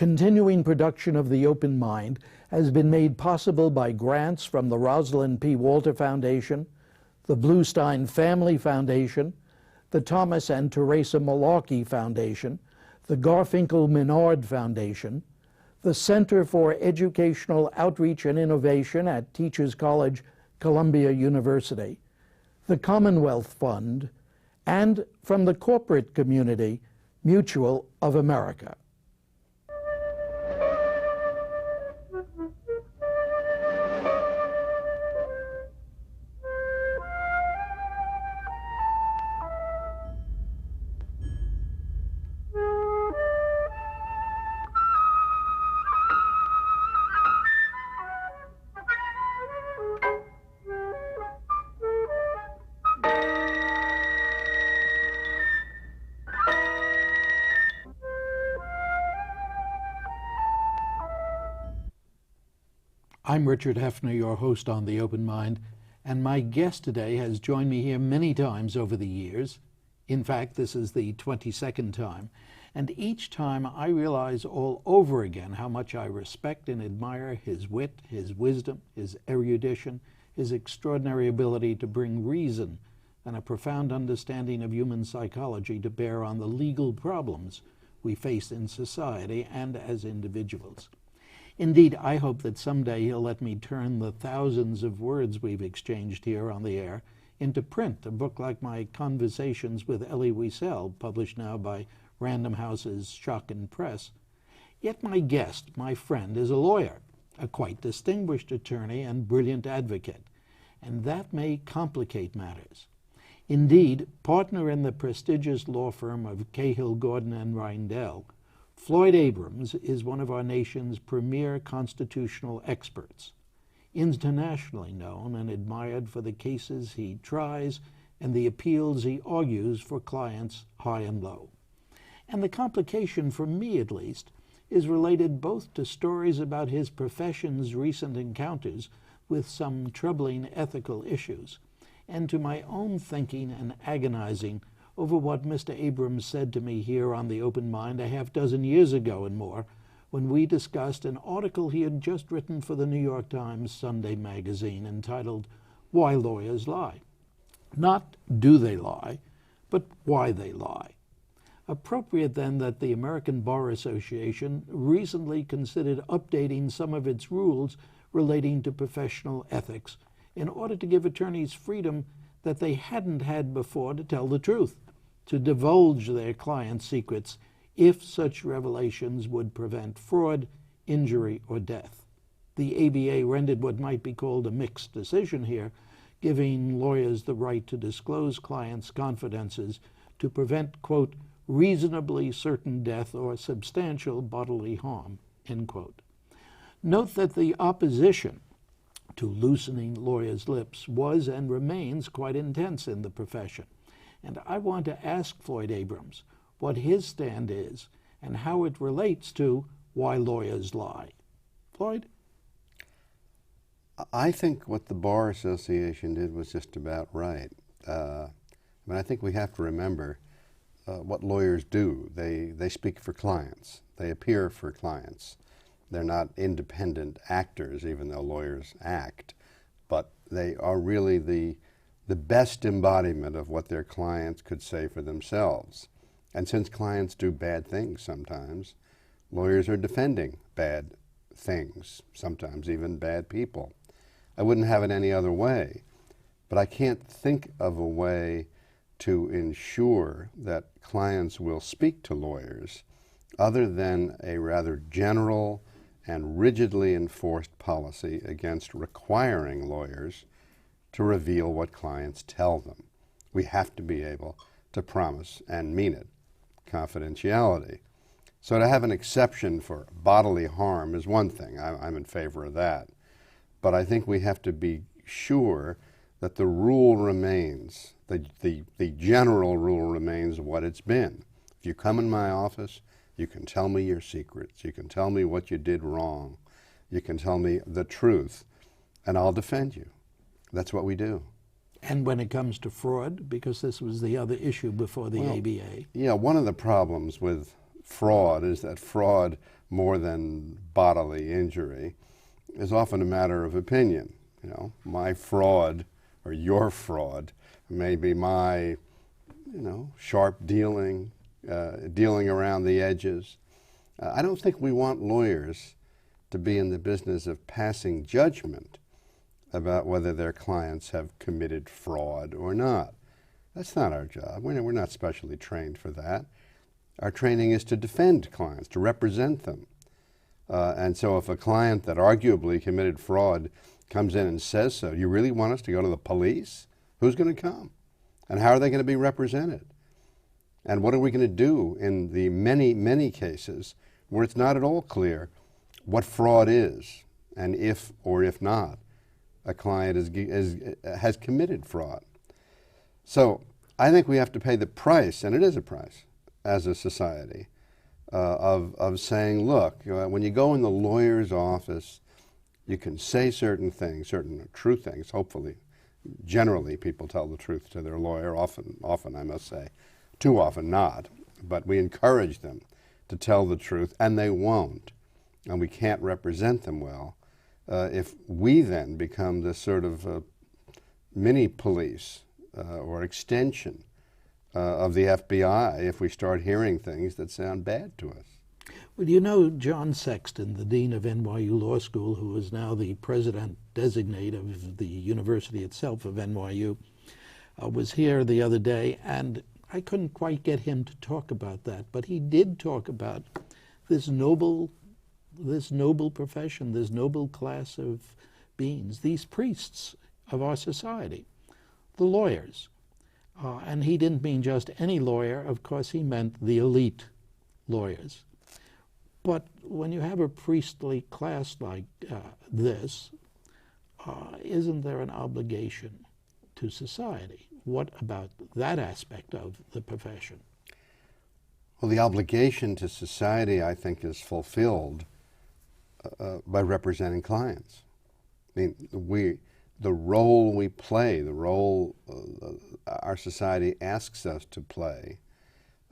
Continuing production of The Open Mind has been made possible by grants from the Rosalind P. Walter Foundation, the Bluestein Family Foundation, the Thomas and Teresa Malarkey Foundation, the Garfinkel Menard Foundation, the Center for Educational Outreach and Innovation at Teachers College, Columbia University, the Commonwealth Fund, and from the corporate community, Mutual of America. I'm Richard Heffner, your host on The Open Mind, and my guest today has joined me here many times over the years. In fact, this is the 22nd time, and each time I realize all over again how much I respect and admire his wit, his wisdom, his erudition, his extraordinary ability to bring reason and a profound understanding of human psychology to bear on the legal problems we face in society and as individuals. Indeed, I hope that someday he'll let me turn the thousands of words we've exchanged here on the air into print, a book like my Conversations with Elie Wiesel, published now by Random House's Schocken Press. Yet my guest, my friend, is a lawyer, a quite distinguished attorney and brilliant advocate, and that may complicate matters. Indeed, partner in the prestigious law firm of Cahill, Gordon and Reindel, Floyd Abrams is one of our nation's premier constitutional experts, internationally known and admired for the cases he tries and the appeals he argues for clients high and low. And the complication, for me at least, is related both to stories about his profession's recent encounters with some troubling ethical issues, and to my own thinking and agonizing over what Mr. Abrams said to me here on The Open Mind a half dozen years ago and more, when we discussed an article he had just written for the New York Times Sunday magazine entitled Why Lawyers Lie. Not do they lie, but why they lie. Appropriate then that the American Bar Association recently considered updating some of its rules relating to professional ethics in order to give attorneys freedom that they hadn't had before to tell the truth, to divulge their clients' secrets if such revelations would prevent fraud, injury, or death. The ABA rendered what might be called a mixed decision here, giving lawyers the right to disclose clients' confidences to prevent, quote, reasonably certain death or substantial bodily harm, end quote. Note that the opposition to loosening lawyers' lips was and remains quite intense in the profession. And I want to ask Floyd Abrams what his stand is and how it relates to why lawyers lie. Floyd? I think what the Bar Association did was just about right. I think we have to remember what lawyers do. They speak for clients. They appear for clients. They're not independent actors, even though lawyers act, but they are really the best embodiment of what their clients could say for themselves. And since clients do bad things sometimes, lawyers are defending bad things, sometimes even bad people. I wouldn't have it any other way, but I can't think of a way to ensure that clients will speak to lawyers other than a rather general and rigidly enforced policy against requiring lawyers to reveal what clients tell them. We have to be able to promise and mean it, confidentiality. So to have an exception for bodily harm is one thing. I'm in favor of that. But I think we have to be sure that the rule remains, the general rule remains what it's been. If you come in my office, you can tell me your secrets. You can tell me what you did wrong. You can tell me the truth, and I'll defend you. That's what we do. And when it comes to fraud, because this was the other issue before the ABA. Yeah, one of the problems with fraud is that fraud, more than bodily injury, is often a matter of opinion. You know, my fraud or your fraud may be my, sharp dealing, dealing around the edges. I don't think we want lawyers to be in the business of passing judgment about whether their clients have committed fraud or not. That's not our job. We're not specially trained for that. Our training is to defend clients, to represent them. And so if a client that arguably committed fraud comes in and says so, you really want us to go to the police? Who's going to come? And how are they going to be represented? And what are we going to do in the many, many cases where it's not at all clear what fraud is, and if or if not a client has committed fraud? So I think we have to pay the price, and it is a price, as a society, of saying, look, when you go in the lawyer's office, you can say certain things, certain true things, hopefully. Generally, people tell the truth to their lawyer, often I must say, too often not, but we encourage them to tell the truth, and they won't, and we can't represent them well if we then become this sort of mini police or extension of the FBI if we start hearing things that sound bad to us. Well, you know, John Sexton, the dean of NYU Law School, who is now the president-designate of the university itself of NYU, was here the other day, and I couldn't quite get him to talk about that, but he did talk about this noble profession, this noble class of beings, these priests of our society, the lawyers. And he didn't mean just any lawyer. Of course, he meant the elite lawyers. But when you have a priestly class like this, isn't there an obligation to society? What about that aspect of the profession? Well, the obligation to society, I think, is fulfilled by representing clients. I mean, the role we play, the role our society asks us to play,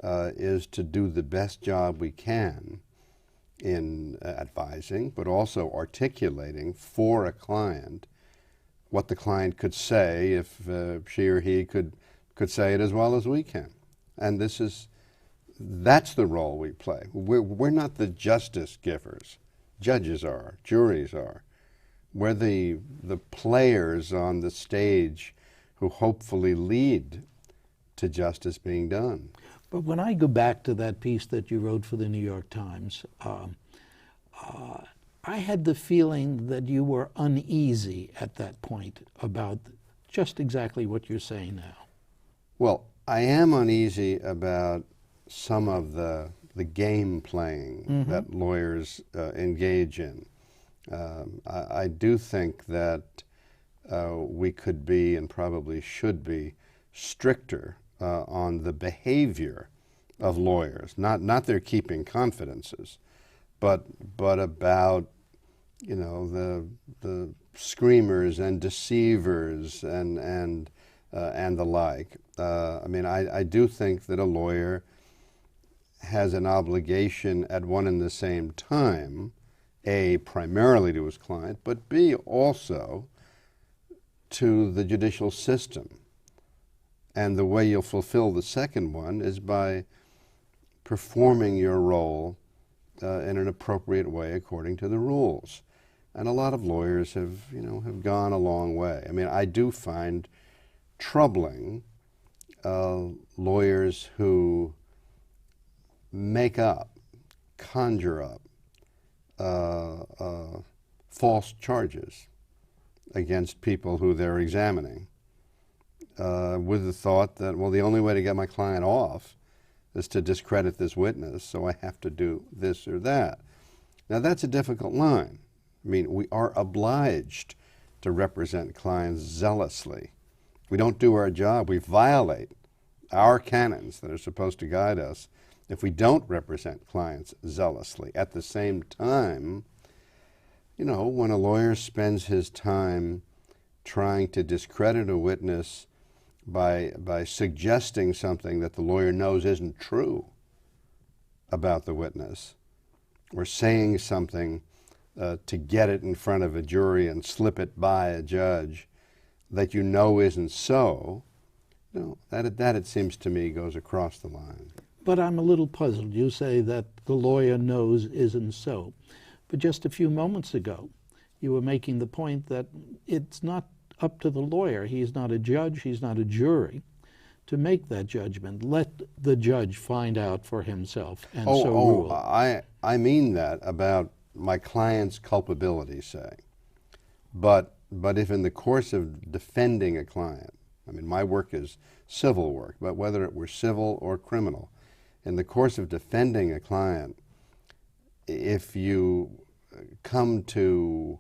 is to do the best job we can in advising, but also articulating for a client what the client could say if she or he could say it as well as we can. And that's the role we play. We're not the justice givers. Judges are, juries are. We're the players on the stage who hopefully lead to justice being done. But when I go back to that piece that you wrote for the New York Times, I had the feeling that you were uneasy at that point about just exactly what you're saying now. Well, I am uneasy about some of the game playing that lawyers engage in. I do think that we could be, and probably should be, stricter on the behavior of lawyers, not their keeping confidences, but about the screamers and deceivers and the like. I do think that a lawyer has an obligation at one and the same time, A, primarily to his client, but B, also to the judicial system. And the way you'll fulfill the second one is by performing your role in an appropriate way according to the rules. And a lot of lawyers have gone a long way. I do find troubling lawyers who make up, conjure up false charges against people who they're examining with the thought that, well, the only way to get my client off is to discredit this witness, so I have to do this or that. Now, that's a difficult line. We are obliged to represent clients zealously. We don't do our job. We violate our canons that are supposed to guide us if we don't represent clients zealously. At the same time, when a lawyer spends his time trying to discredit a witness by suggesting something that the lawyer knows isn't true, about the witness or saying something to get it in front of a jury and slip it by a judge that you know isn't so, that it seems to me goes across the line. But I'm a little puzzled. You say that the lawyer knows isn't so. But just a few moments ago, you were making the point that it's not up to the lawyer. He's not a judge. He's not a jury to make that judgment. Let the judge find out for himself and rule. I mean that about my client's culpability, say. But if in the course of defending a client, I mean, my work is civil work, but whether it were civil or criminal, in the course of defending a client, if you come to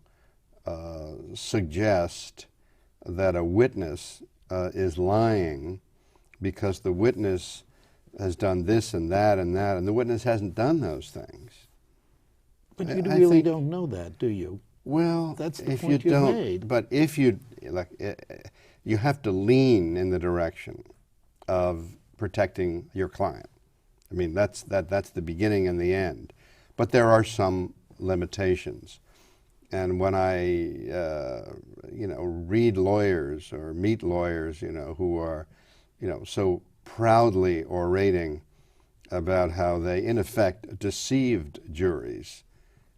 suggest that a witness is lying because the witness has done this and that and that, and the witness hasn't done those things. But you really don't know that, do you? Well, that's the if point you you don't, made. But if you, you have to lean in the direction of protecting your client. I mean, that's the beginning and the end. But there are some limitations. And when I, read lawyers or meet lawyers, who are, so proudly orating about how they, in effect, deceived juries,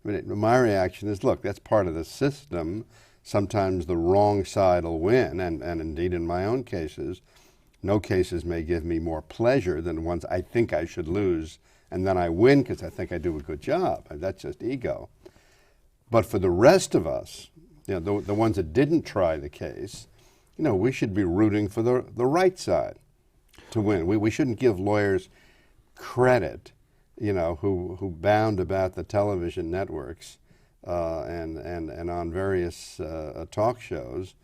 I mean, my reaction is, look, that's part of the system. Sometimes the wrong side will win, and indeed in my own cases, no cases may give me more pleasure than ones I think I should lose, and then I win because I think I do a good job. That's just ego. But for the rest of us, the ones that didn't try the case, we should be rooting for the right side to win. We shouldn't give lawyers credit, who bound about the television networks and on various talk shows,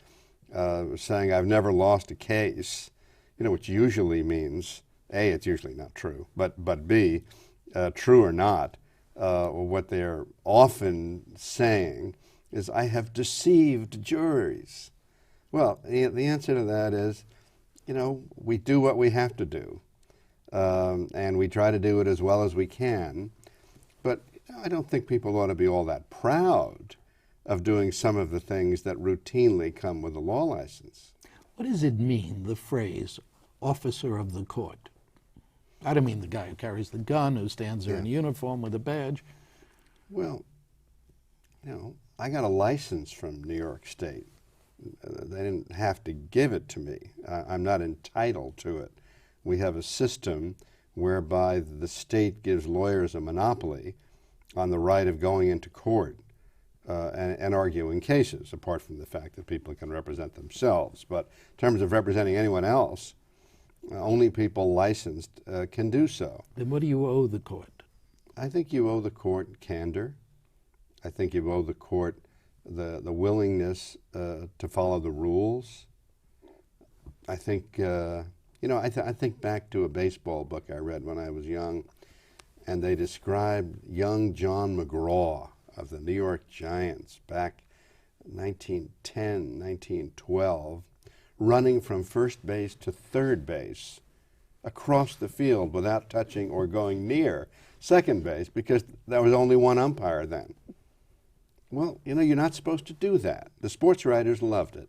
saying I've never lost a case, which usually means, A, it's usually not true, but B, true or not, what they're often saying is, I have deceived juries. Well, the answer to that is, we do what we have to do, and we try to do it as well as we can, but I don't think people ought to be all that proud of doing some of the things that routinely come with a law license. What does it mean, the phrase, officer of the court? I don't mean the guy who carries the gun, who stands there in uniform with a badge. Well, I got a license from New York State. They didn't have to give it to me. I'm not entitled to it. We have a system whereby the state gives lawyers a monopoly on the right of going into court and arguing cases, apart from the fact that people can represent themselves. But in terms of representing anyone else, only people licensed can do so. Then what do you owe the court? I think you owe the court candor. I think you owe the court the willingness to follow the rules. I think, I think back to a baseball book I read when I was young, and they described young John McGraw of the New York Giants back 1910, 1912, running from first base to third base across the field without touching or going near second base because there was only one umpire then. Well, you're not supposed to do that. The sports writers loved it,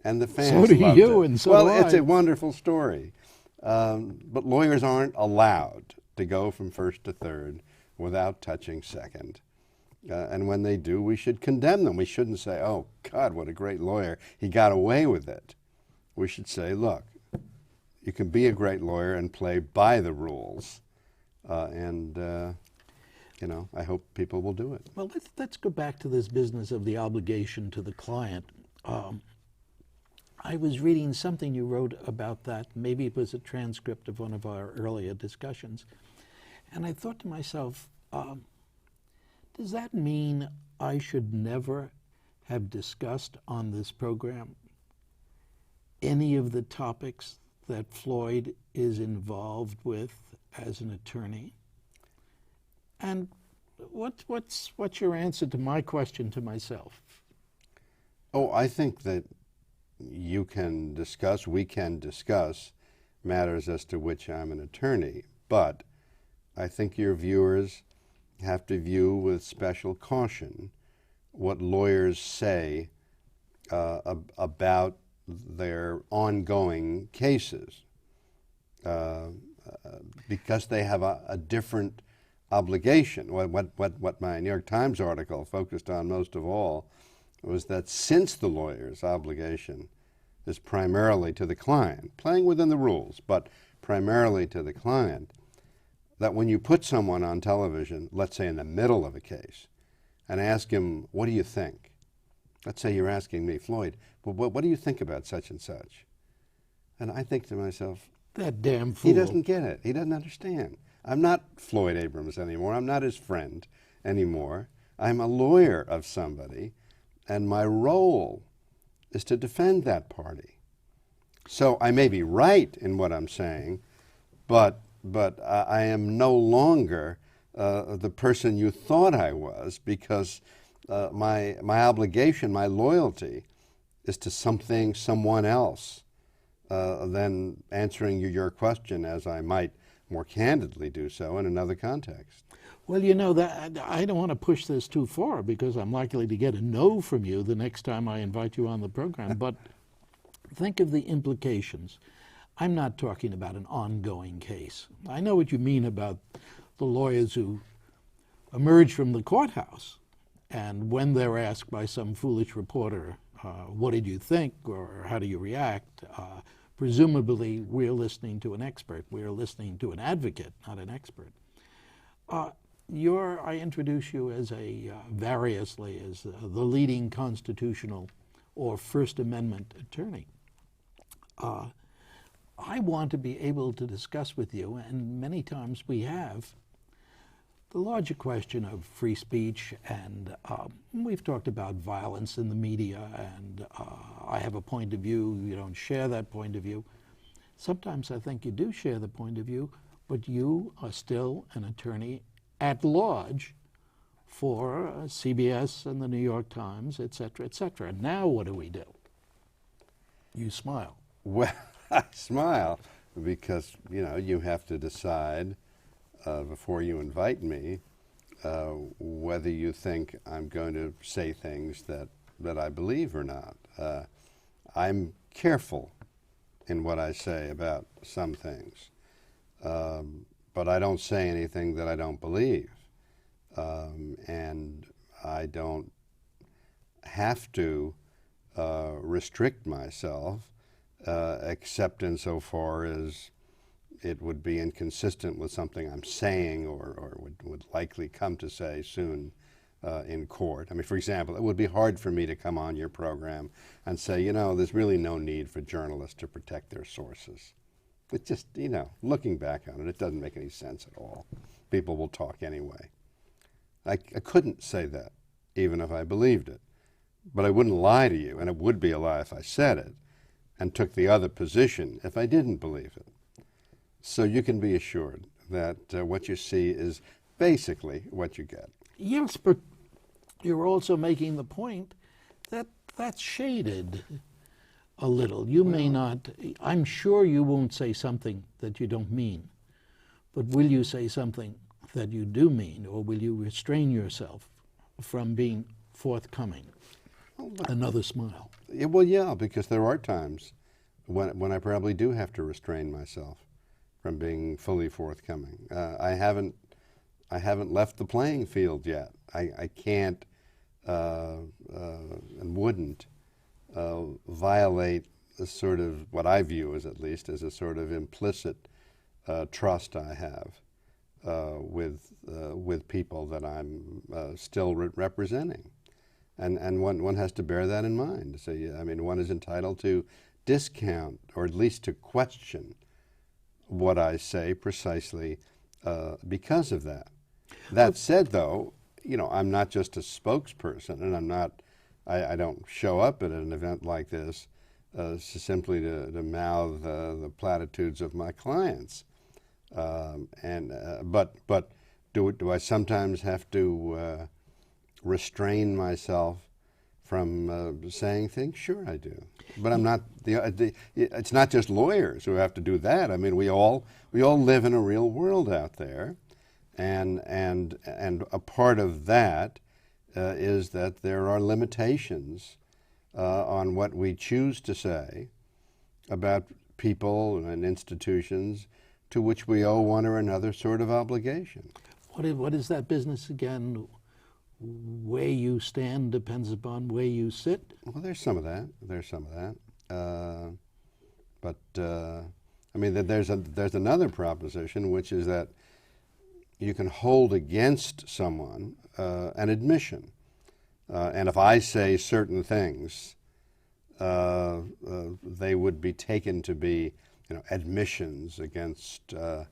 and the fans loved it. So do you, and so do I. It's a wonderful story. But lawyers aren't allowed to go from first to third without touching second. And when they do, we should condemn them. We shouldn't say, oh, God, what a great lawyer. He got away with it. We should say, look, you can be a great lawyer and play by the rules. I hope people will do it. Well, let's go back to this business of the obligation to the client. I was reading something you wrote about that. Maybe it was a transcript of one of our earlier discussions. And I thought to myself, does that mean I should never have discussed on this program any of the topics that Floyd is involved with as an attorney? And what's your answer to my question to myself? Oh, I think that we can discuss matters as to which I'm an attorney, but I think your viewers have to view with special caution what lawyers say about their ongoing cases, because they have a different obligation. What my New York Times article focused on most of all was that since the lawyer's obligation is primarily to the client, playing within the rules, but primarily to the client, that when you put someone on television, let's say in the middle of a case, and ask him, what do you think? Let's say you're asking me, Floyd, well, what do you think about such and such? And I think to myself, that damn fool. He doesn't get it. He doesn't understand. I'm not Floyd Abrams anymore. I'm not his friend anymore. I'm a lawyer of somebody, and my role is to defend that party. So I may be right in what I'm saying, but I am no longer the person you thought I was, because my obligation, my loyalty, is to someone else than answering your question as I might more candidly do so in another context. Well, you know, that I don't want to push this too far, because I'm likely to get a no from you the next time I invite you on the program, but think of the implications. I'm not talking about an ongoing case. I know what you mean about the lawyers who emerge from the courthouse, and when they're asked by some foolish reporter, what did you think, or how do you react, presumably we're listening to an expert. We're listening to an advocate, not an expert. I introduce you as variously as the leading constitutional or First Amendment attorney. I want to be able to discuss with you, and many times we have, the larger question of free speech, and we've talked about violence in the media, and I have a point of view, you don't share that point of view. Sometimes I think you do share the point of view, but you are still an attorney at large for CBS and the New York Times, et cetera, et cetera. Now what do we do? You smile. Well, I smile because, you have to decide before you invite me whether you think I'm going to say things that I believe or not. I'm careful in what I say about some things, but I don't say anything that I don't believe, and I don't have to restrict myself except insofar as it would be inconsistent with something I'm saying or would likely come to say soon in court. I mean, for example, it would be hard for me to come on your program and say, there's really no need for journalists to protect their sources. It's just, looking back on it, it doesn't make any sense at all. People will talk anyway. I couldn't say that, even if I believed it. But I wouldn't lie to you, and it would be a lie if I said it, and took the other position if I didn't believe it. So you can be assured that what you see is basically what you get. Yes, but you're also making the point that that's shaded a little. You may not, I'm sure you won't say something that you don't mean, but will you say something that you do mean, or will you restrain yourself from being forthcoming? Another smile. Well, yeah, because there are times when I probably do have to restrain myself from being fully forthcoming. I haven't left the playing field yet. I can't and wouldn't violate a sort of what I view as, at least, as a sort of implicit trust I have with people that I'm still representing. And one has to bear that in mind. So, one is entitled to discount, or at least to question, what I say precisely because of that. That said, though, I'm not just a spokesperson, and I don't show up at an event like this simply to mouth the platitudes of my clients. But do I sometimes have to restrain myself from saying things? Sure, I do. But I'm not. It's not just lawyers who have to do that. I mean, we all live in a real world out there, and a part of that is that there are limitations on what we choose to say about people and institutions to which we owe one or another sort of obligation. What is that business again? Where you stand depends upon where you sit? Well, there's some of that. There's some of that. I mean, there's another proposition, which is that you can hold against someone an admission. And if I say certain things, they would be taken to be, admissions against the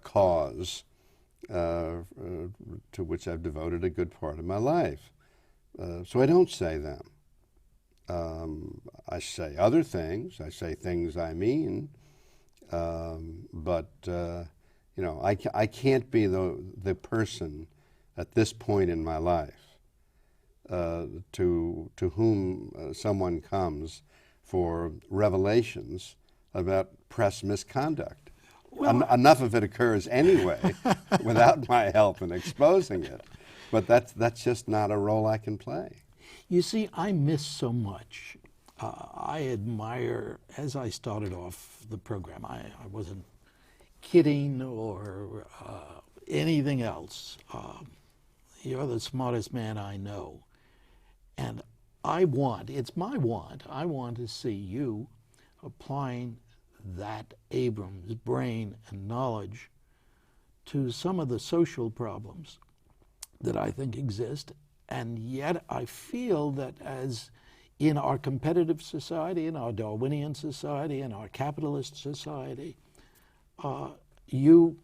cause to which I've devoted a good part of my life. So I don't say them. I say other things. I say things I mean. But I can't be the person at this point in my life to whom someone comes for revelations about press misconduct. Well, Enough of it occurs anyway without my help in exposing it. But that's just not a role I can play. you see, I miss so much. I admire, as I started off the program, I wasn't kidding or anything else. You're the smartest man I know. And it's my want, I want to see you applying that Abrams' brain and knowledge to some of the social problems that I think exist. And yet I feel that as in our competitive society, in our Darwinian society, in our capitalist society, you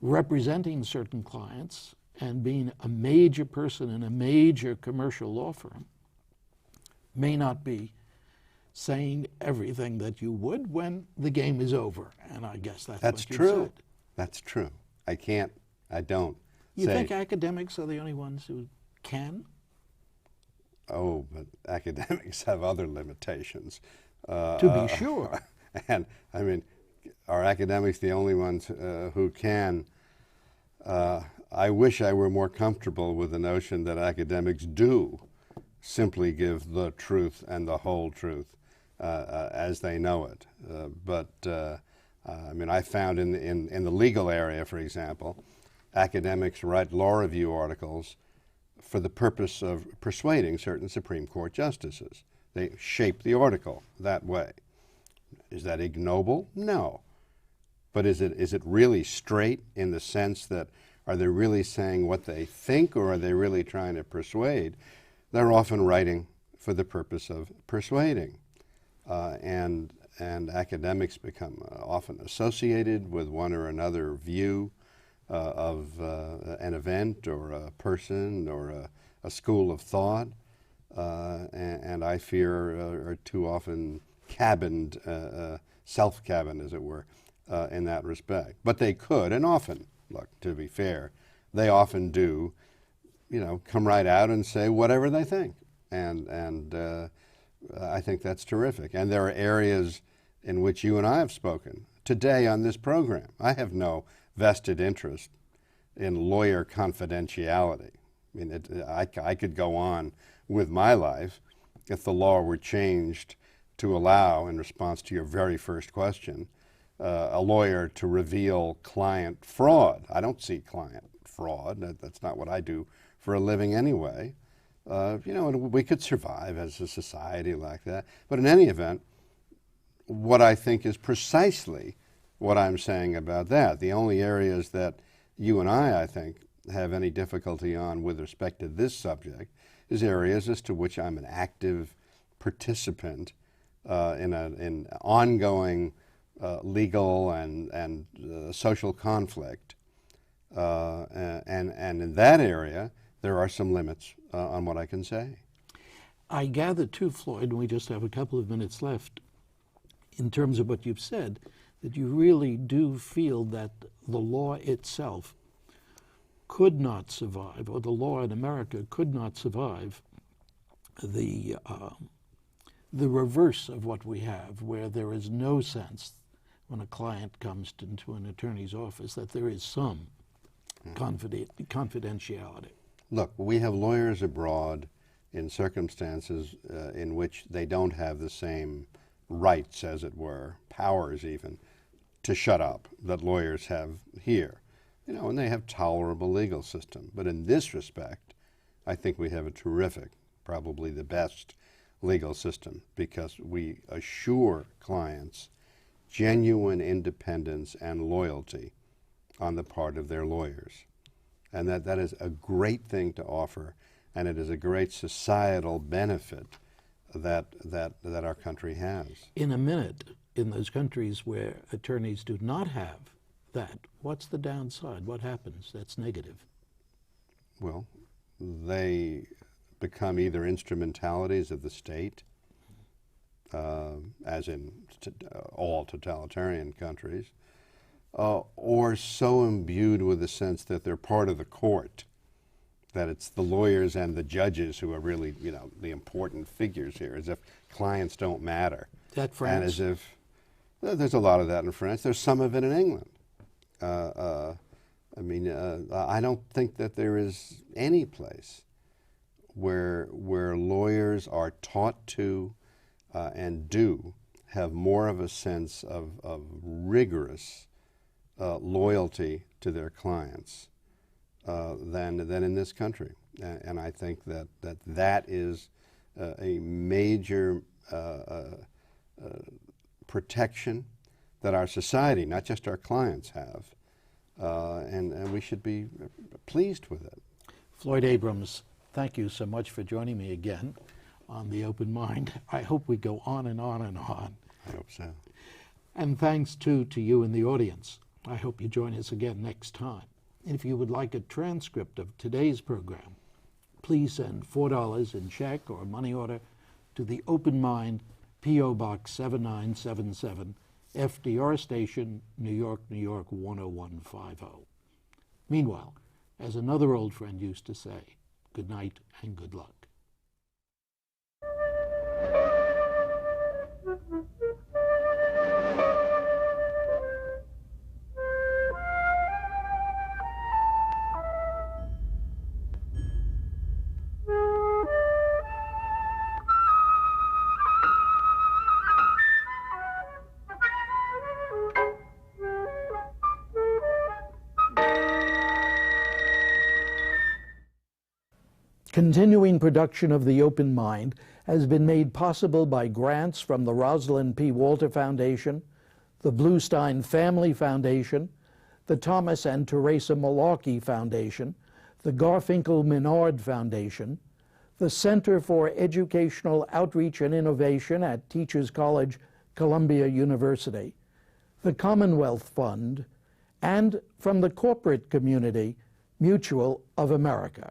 representing certain clients and being a major person in a major commercial law firm may not be saying everything that you would when the game is over. And I guess that's what you true. said. That's true. I don't. You think academics are the only ones who can? Oh, but academics have other limitations. To be sure. And I mean, are academics the only ones who can? I wish I were more comfortable with the notion that academics do simply give the truth and the whole truth as they know it. I mean, I found in the legal area, for example, academics write law review articles for the purpose of persuading certain Supreme Court justices. They shape the article that way. Is that ignoble? No. But is it really straight in the sense that are they really saying what they think, or are they really trying to persuade? They're often writing for the purpose of persuading. And academics become often associated with one or another view of an event or a person or a school of thought, and I fear are too often cabined, self-cabined, as it were, in that respect. But they could, and often, look, to be fair, they often do, come right out and say whatever they think, and I think that's terrific. And there are areas in which you and I have spoken today on this program. I have no vested interest in lawyer confidentiality. I mean, I could go on with my life if the law were changed to allow, in response to your very first question, a lawyer to reveal client fraud. I don't see client fraud. That's not what I do for a living anyway. And we could survive as a society like that. But in any event, what I think is precisely what I'm saying about that. The only areas that you and I think, have any difficulty on with respect to this subject is areas as to which I'm an active participant in ongoing legal and social conflict. And in that area, there are some limits on what I can say. I gather too, Floyd, and we just have a couple of minutes left, in terms of what you've said, that you really do feel that the law itself could not survive, or the law in America could not survive the reverse of what we have, where there is no sense when a client comes into an attorney's office that there is some confidentiality? Look, we have lawyers abroad in circumstances in which they don't have the same rights, as it were, powers even, to shut up that lawyers have here. You know, and they have tolerable legal system. But in this respect, I think we have a terrific, probably the best legal system, because we assure clients genuine independence and loyalty on the part of their lawyers. And that is a great thing to offer, and it is a great societal benefit that our country has. In a minute, in those countries where attorneys do not have that, what's the downside? What happens that's negative? Well, they become either instrumentalities of the state, as in all totalitarian countries, or so imbued with the sense that they're part of the court, that it's the lawyers and the judges who are really, you know, the important figures here, as if clients don't matter. That France? And as if, there's a lot of that in France. There's some of it in England. I mean, I don't think that there is any place where lawyers are taught to and do have more of a sense of rigorous loyalty to their clients than in this country. And I think that is a major protection that our society, not just our clients, have. And we should be pleased with it. Floyd Abrams, thank you so much for joining me again on The Open Mind. I hope we go on and on and on. I hope so. And thanks, too, to you in the audience. I hope you join us again next time. If you would like a transcript of today's program, please send $4 in check or money order to The Open Mind, P.O. Box 7977, FDR Station, New York, New York 10150. Meanwhile, as another old friend used to say, good night and good luck. Continuing production of The Open Mind has been made possible by grants from the Rosalind P. Walter Foundation, the Bluestein Family Foundation, the Thomas and Teresa Malarkey Foundation, the Garfinkel Menard Foundation, the Center for Educational Outreach and Innovation at Teachers College, Columbia University, the Commonwealth Fund, and from the corporate community, Mutual of America.